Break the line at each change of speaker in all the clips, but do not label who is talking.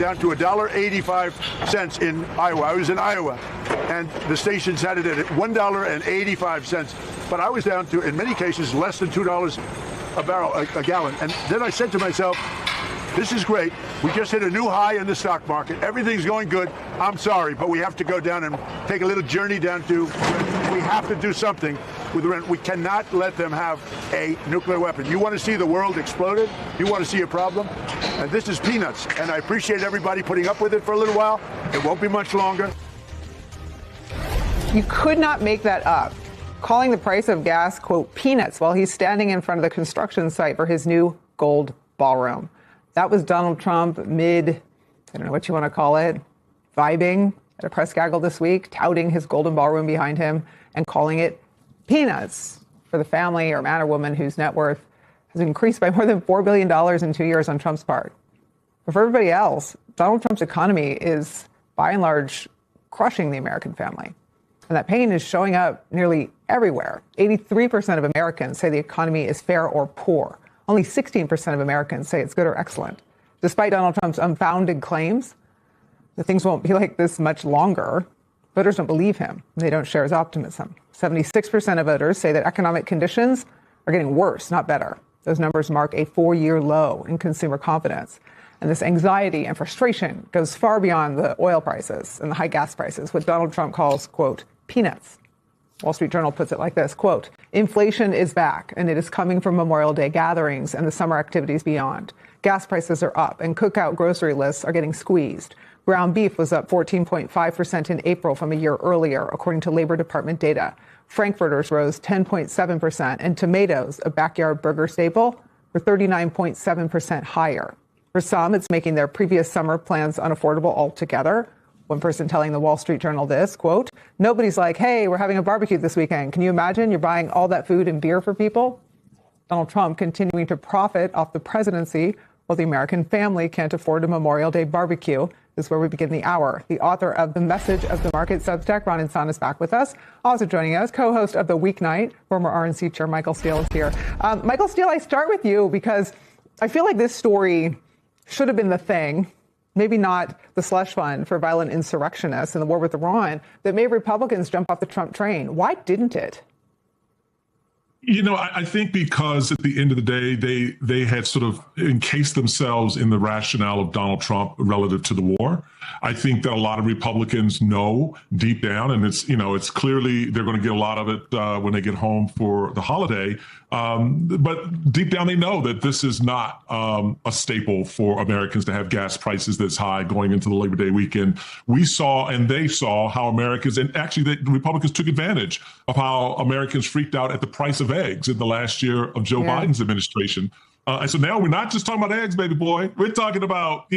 down to $1.85 in Iowa. I was in Ioa, and the stations had it at $1.85. But I was down to, in many cases, less than $2 a barrel, a gallon. And then I said to myself, this is great. We just hit a new high in the stock market. Everything's going good. I'm sorry, but we have to go down and take a little journey down to, we have to do something with Iran. We cannot let them have a nuclear weapon. You want to see the world exploded? You want to see a problem? And this is peanuts. And I appreciate everybody putting up with it for a little while. It won't be much longer.
You could not make that up. Calling the price of gas, quote, peanuts, while he's standing in front of the construction site for his new gold ballroom. That was Donald Trump I don't know what you want to call it, vibing at a press gaggle this week, touting his golden ballroom behind him and calling it peanuts for the family or man or woman whose net worth has increased by more than $4 billion in 2 years on Trump's part. But for everybody else, Donald Trump's economy is, by and large, crushing the American family. And that pain is showing up nearly everywhere. 83% of Americans say the economy is fair or poor. Only 16% of Americans say it's good or excellent. Despite Donald Trump's unfounded claims that things won't be like this much longer, voters don't believe him. They don't share his optimism. 76% of voters say that economic conditions are getting worse, not better. Those numbers mark a 4-year low in consumer confidence. And this anxiety and frustration goes far beyond the oil prices and the high gas prices, what Donald Trump calls, quote, peanuts. Wall Street Journal puts it like this, quote, inflation is back, and it is coming from Memorial Day gatherings and the summer activities beyond. Gas prices are up, and cookout grocery lists are getting squeezed. Ground beef was up 14.5% in April from a year earlier, according to Labor Department data. Frankfurters rose 10.7%, and tomatoes, a backyard burger staple, were 39.7% higher. For some, it's making their previous summer plans unaffordable altogether. One person telling the Wall Street Journal this, quote, nobody's like, hey, we're having a barbecue this weekend. Can you imagine you're buying all that food and beer for people? Donald Trump continuing to profit off the presidency while the American family can't afford a Memorial Day barbecue. This is where we begin the hour. The author of The Message of the Market Substack, Ron Insan, is back with us. Also joining us, co-host of The Weeknight, former RNC chair Michael Steele is here. Michael Steele, I start with you because I feel like this story should have been the thing, maybe not the slush fund for violent insurrectionists in the war with Iran, that made Republicans jump off the Trump train. Why didn't it?
You know, I think because at the end of the day, they had sort of encased themselves in the rationale of Donald Trump relative to the war. I think that a lot of Republicans know deep down, and it's clearly they're going to get a lot of it when they get home for the holiday. But deep down, they know that this is not a staple for Americans to have gas prices this high going into the Labor Day weekend. We saw and they saw how Americans, and actually the Republicans took advantage of how Americans freaked out at the price of eggs in the last year of Joe Biden's administration. And so now we're not just talking about eggs, baby boy. We're talking about,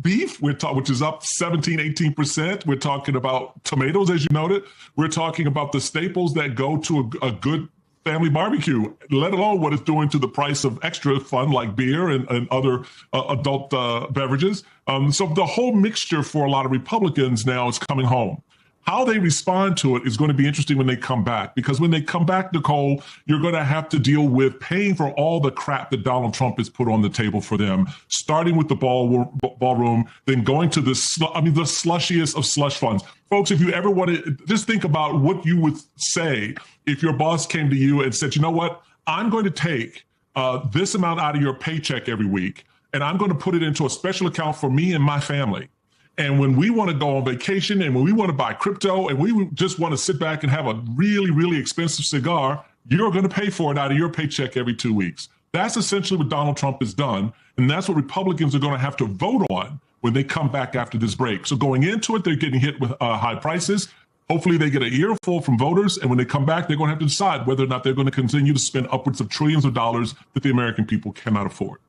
beef, which is up 17, 18%. We're talking about tomatoes, as you noted. We're talking about the staples that go to a good family barbecue, let alone what it's doing to the price of extra fun like beer and other adult beverages. So the whole mixture for a lot of Republicans now is coming home. How they respond to it is going to be interesting when they come back, because when they come back, Nicole, you're going to have to deal with paying for all the crap that Donald Trump has put on the table for them, starting with the ballroom, then going to the slushiest of slush funds. Folks, if you ever want to just think about what you would say if your boss came to you and said, you know what, I'm going to take this amount out of your paycheck every week, and I'm going to put it into a special account for me and my family. And when we want to go on vacation and when we want to buy crypto and we just want to sit back and have a really, really expensive cigar, you're going to pay for it out of your paycheck every 2 weeks. That's essentially what Donald Trump has done. And that's what Republicans are going to have to vote on when they come back after this break. So going into it, they're getting hit with high prices. Hopefully they get an earful from voters. And when they come back, they're going to have to decide whether or not they're going to continue to spend upwards of trillions of dollars that the American people cannot afford.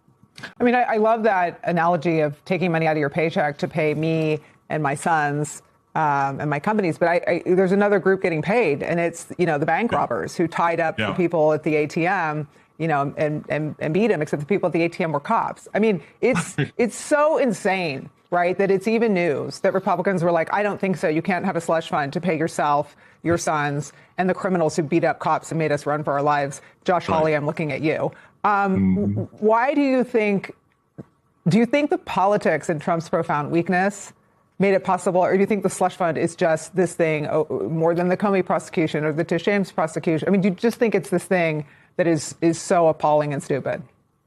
I mean, I love that analogy of taking money out of your paycheck to pay me and my sons and my companies. But there's another group getting paid, and it's, the bank robbers who tied up the people at the ATM, and beat them, except the people at the ATM were cops. I mean, it's so insane, right, that it's even news that Republicans were like, I don't think so. You can't have a slush fund to pay yourself, your sons, and the criminals who beat up cops and made us run for our lives. Josh Hawley, I'm looking at you. Why do you think Do you think the politics and Trump's profound weakness made it possible, or do you think the slush fund is just this thing more than the Comey prosecution or the Tish James prosecution? I mean, do you just think it's this thing that is so appalling and stupid?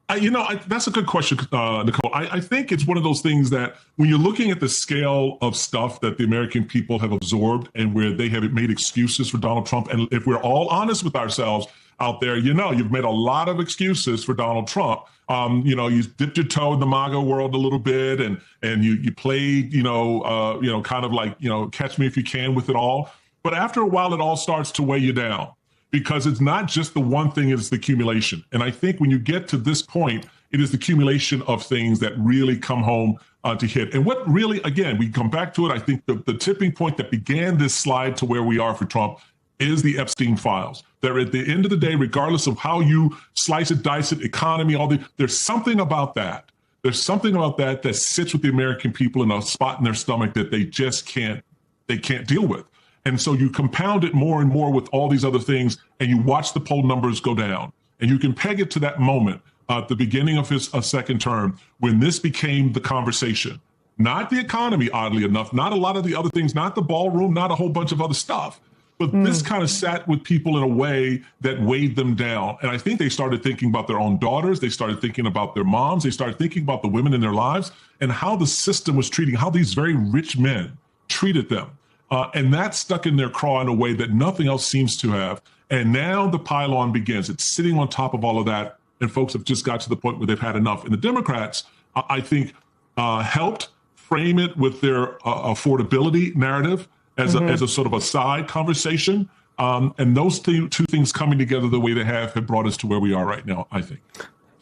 That's a good question, Nicole. I think it's one of those things that when you're looking at the scale of stuff that the American people have absorbed and where they have made excuses for Donald Trump, and if we're all honest with ourselves out there, you've made a lot of excuses for Donald Trump. You dipped your toe in the MAGA world a little bit, and you played, kind of like, catch me if you can with it all. But after a while, it all starts to weigh you down. Because it's not just the one thing, it's the accumulation. And I think when you get to this point, it is the accumulation of things that really come home to hit. And what really, again, we come back to it, I think the tipping point that began this slide to where we are for Trump is the Epstein files. They're at the end of the day, regardless of how you slice it, dice it, economy, there's something about that. There's something about that that sits with the American people in a spot in their stomach that they just can't deal with. And so you compound it more and more with all these other things, and you watch the poll numbers go down. And you can peg it to that moment at the beginning of his second term when this became the conversation. Not the economy, oddly enough, not a lot of the other things, not the ballroom, not a whole bunch of other stuff. But this kind of sat with people in a way that weighed them down. And I think they started thinking about their own daughters. They started thinking about their moms. They started thinking about the women in their lives and how the system was treating, how these very rich men treated them. And that stuck in their craw in a way that nothing else seems to have. And now the pile-on begins. It's sitting on top of all of that. And folks have just got to the point where they've had enough. And the Democrats, I think, helped frame it with their affordability narrative as a sort of a side conversation. And those two things coming together the way they have brought us to where we are right now, I think.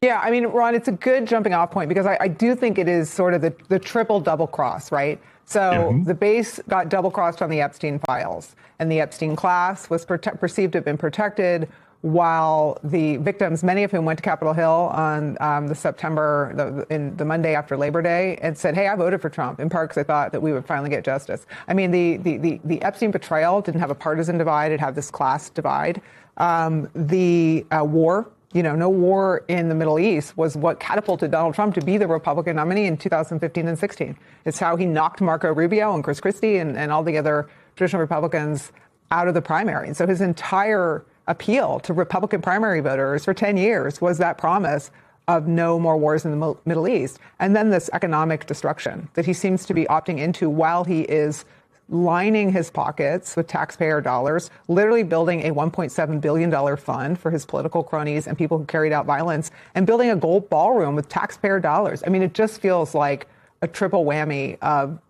Yeah, I mean, Ron, it's a good jumping off point because I do think it is sort of the triple double cross, right? So the base got double crossed on the Epstein files, and the Epstein class was perceived to have been protected, while the victims, many of whom went to Capitol Hill on the Monday after Labor Day, and said, "Hey, I voted for Trump in part because I thought that we would finally get justice." I mean, the Epstein betrayal didn't have a partisan divide; it had this class divide. The war. No war in the Middle East was what catapulted Donald Trump to be the Republican nominee in 2015 and 16. It's how he knocked Marco Rubio and Chris Christie and all the other traditional Republicans out of the primary. And so his entire appeal to Republican primary voters for 10 years was that promise of no more wars in the Middle East. And then this economic destruction that he seems to be opting into while he is lining his pockets with taxpayer dollars, literally building a $1.7 billion fund for his political cronies and people who carried out violence, and building a gold ballroom with taxpayer dollars. I mean, it just feels like a triple whammy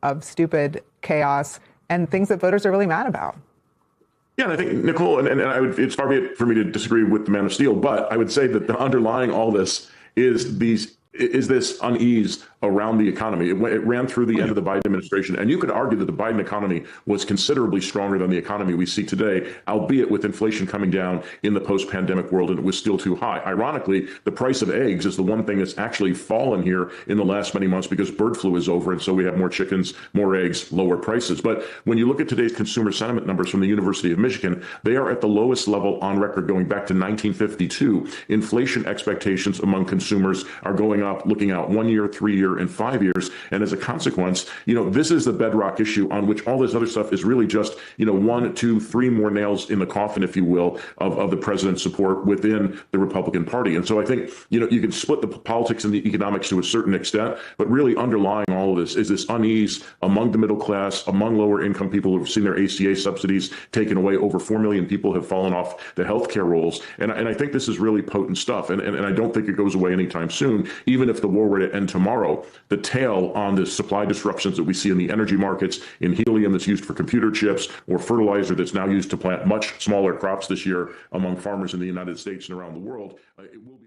of stupid chaos and things that voters are really mad about.
Yeah, and I think, Nicole, and it's far be it for me to disagree with the man of steel, but I would say that the underlying all this is this unease around the economy. It ran through the end of the Biden administration. And you could argue that the Biden economy was considerably stronger than the economy we see today, albeit with inflation coming down in the post-pandemic world, and it was still too high. Ironically, the price of eggs is the one thing that's actually fallen here in the last many months because bird flu is over. And so we have more chickens, more eggs, lower prices. But when you look at today's consumer sentiment numbers from the University of Michigan, they are at the lowest level on record going back to 1952. Inflation expectations among consumers are going up, looking out 1 year, 3 year, and 5 years. And as a consequence, this is the bedrock issue on which all this other stuff is really just, 1, 2, 3 more nails in the coffin, if you will, of the president's support within the Republican Party. And so I think, you can split the politics and the economics to a certain extent, but really underlying all of this is this unease among the middle class, among lower income people who have seen their ACA subsidies taken away. Over 4 million people have fallen off the healthcare rolls. And I think this is really potent stuff. And I don't think it goes away anytime soon. Even if the war were to end tomorrow, the tail on the supply disruptions that we see in the energy markets, in helium that's used for computer chips, or fertilizer that's now used to plant much smaller crops this year among farmers in the United States and around the world, it will be